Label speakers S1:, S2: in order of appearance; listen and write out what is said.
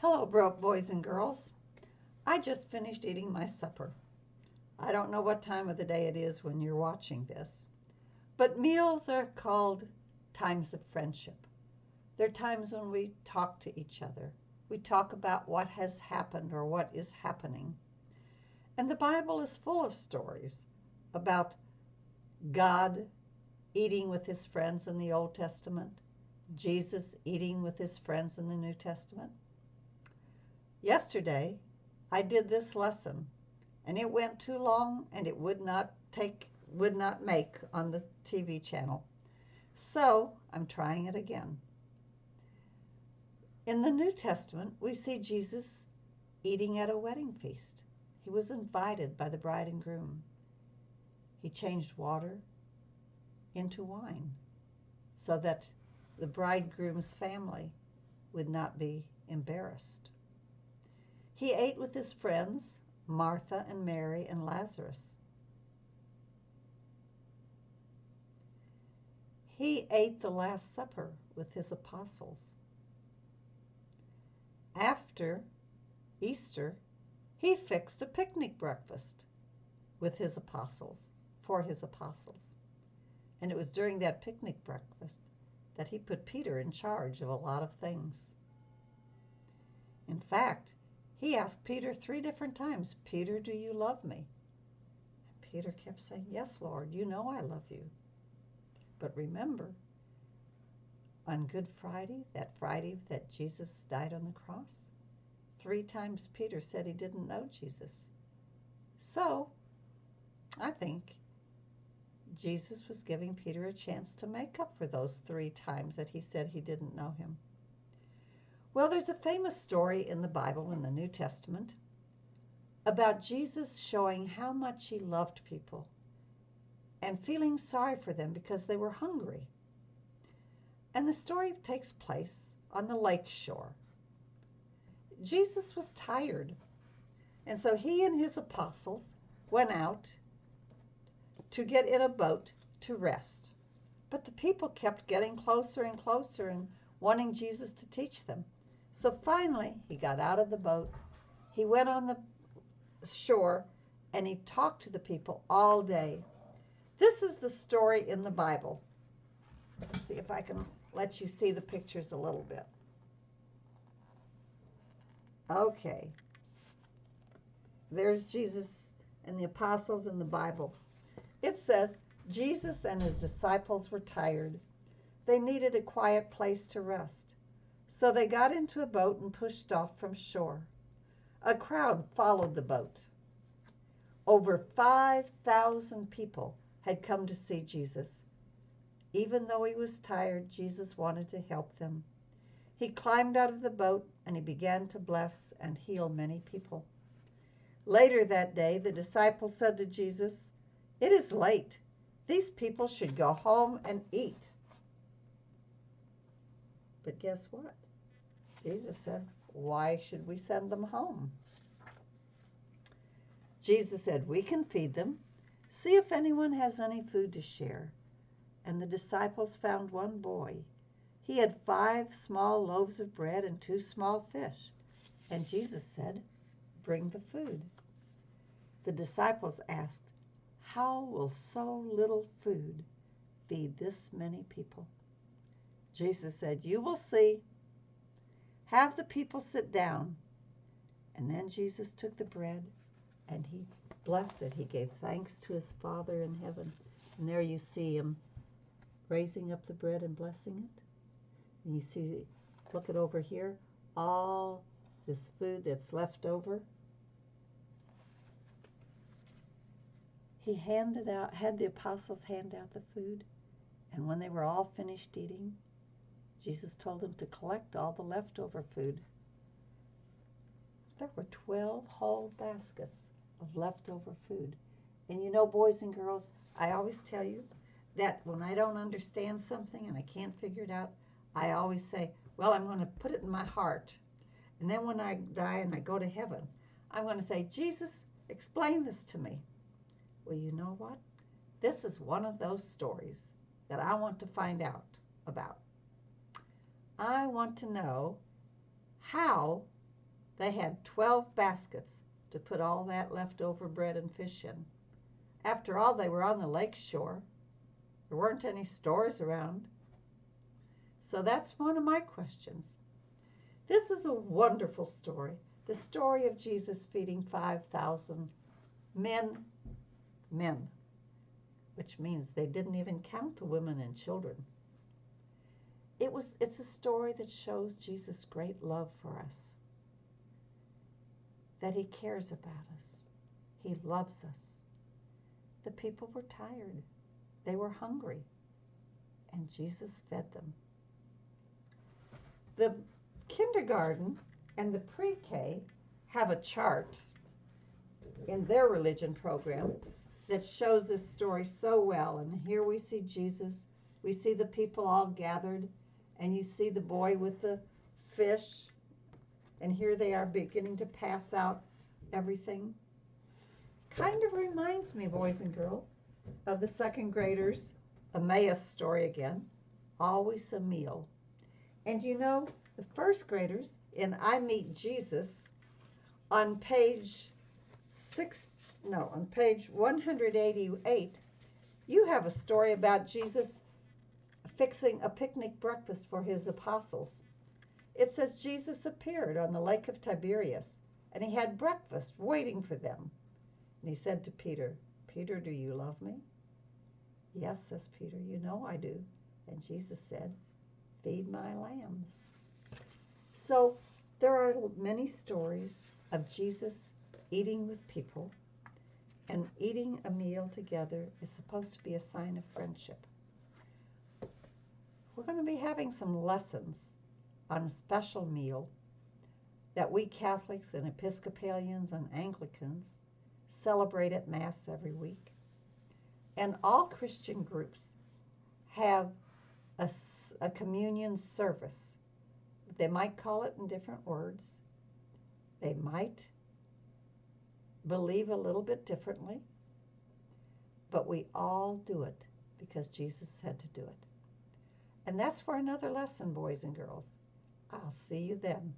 S1: Hello, boys and girls. I just finished eating my supper. I don't know what time of the day it is when you're watching this, but meals are called times of friendship. They're times when we talk to each other. We talk about what has happened or what is happening. And the Bible is full of stories about God eating with his friends in the Old Testament, Jesus eating with his friends in the New Testament. Yesterday, I did this lesson, and it went too long and it would not make on the TV channel. So I'm trying it again. In the New Testament, we see Jesus eating at a wedding feast. He was invited by the bride and groom. He changed water into wine so that the bridegroom's family would not be embarrassed. He ate with his friends, Martha and Mary and Lazarus. He ate the Last Supper with his apostles. After Easter, he fixed a picnic breakfast with his apostles, for his apostles. And it was during that picnic breakfast that he put Peter in charge of a lot of things. In fact, he asked Peter 3 different times, "Peter, do you love me?" And Peter kept saying, "Yes, Lord, you know I love you." But remember, on Good Friday, that Friday that Jesus died on the cross, 3 times Peter said he didn't know Jesus. So, I think Jesus was giving Peter a chance to make up for those 3 times that he said he didn't know him. Well, there's a famous story in the Bible, in the New Testament, about Jesus showing how much he loved people and feeling sorry for them because they were hungry. And the story takes place on the lake shore. Jesus was tired, and so he and his apostles went out to get in a boat to rest. But the people kept getting closer and closer and wanting Jesus to teach them. So finally, he got out of the boat, he went on the shore, and he talked to the people all day. This is the story in the Bible. Let's see if I can let you see the pictures a little bit. Okay. There's Jesus and the apostles in the Bible. It says, Jesus and his disciples were tired. They needed a quiet place to rest. So they got into a boat and pushed off from shore. A crowd followed the boat. Over 5,000 people had come to see Jesus. Even though he was tired, Jesus wanted to help them. He climbed out of the boat and he began to bless and heal many people. Later that day, the disciples said to Jesus, "It is late. These people should go home and eat." But guess what? Jesus said, "Why should we send them home?" Jesus said, "We can feed them. See if anyone has any food to share." And the disciples found one boy. He had 5 small loaves of bread and 2 small fish. And Jesus said, "Bring the food." The disciples asked, "How will so little food feed this many people?" Jesus said, "You will see. Have the people sit down." And then Jesus took the bread and he blessed it. He gave thanks to his Father in heaven. And there you see him raising up the bread and blessing it. And you see, look it over here, all this food that's left over. He had the apostles hand out the food. And when they were all finished eating, Jesus told them to collect all the leftover food. There were 12 whole baskets of leftover food. And you know, boys and girls, I always tell you that when I don't understand something and I can't figure it out, I always say, well, I'm going to put it in my heart. And then when I die and I go to heaven, I'm going to say, "Jesus, explain this to me." Well, you know what? This is one of those stories that I want to find out about. I want to know how They had 12 baskets to put all that leftover bread and fish in. After all, they were on the lake shore. There weren't any stores around. So that's one of my questions. This is a wonderful story. The story of Jesus feeding 5,000 men, which means they didn't even count the women and children. It's a story that shows Jesus' great love for us, that he cares about us. He loves us. The people were tired. They were hungry, and Jesus fed them. The kindergarten and the pre-K have a chart in their religion program that shows this story so well. And here we see Jesus. We see the people all gathered, and you see the boy with the fish. And here they are beginning to pass out everything. Kind of reminds me, boys and girls, of the second graders' Emmaus story again. Always a meal. And you know, the first graders in I Meet Jesus on page 188, you have a story about Jesus fixing a picnic breakfast for his apostles. It says Jesus appeared on the lake of Tiberias, and he had breakfast waiting for them. And he said to Peter, "Peter, do you love me?" "Yes," says Peter, "you know I do." And Jesus said, "Feed my lambs." So there are many stories of Jesus eating with people, and eating a meal together is supposed to be a sign of friendship. We're going to be having some lessons on a special meal that we Catholics and Episcopalians and Anglicans celebrate at Mass every week. And all Christian groups have a communion service. They might call it in different words. They might believe a little bit differently, but we all do it because Jesus said to do it. And that's for another lesson, boys and girls. I'll see you then.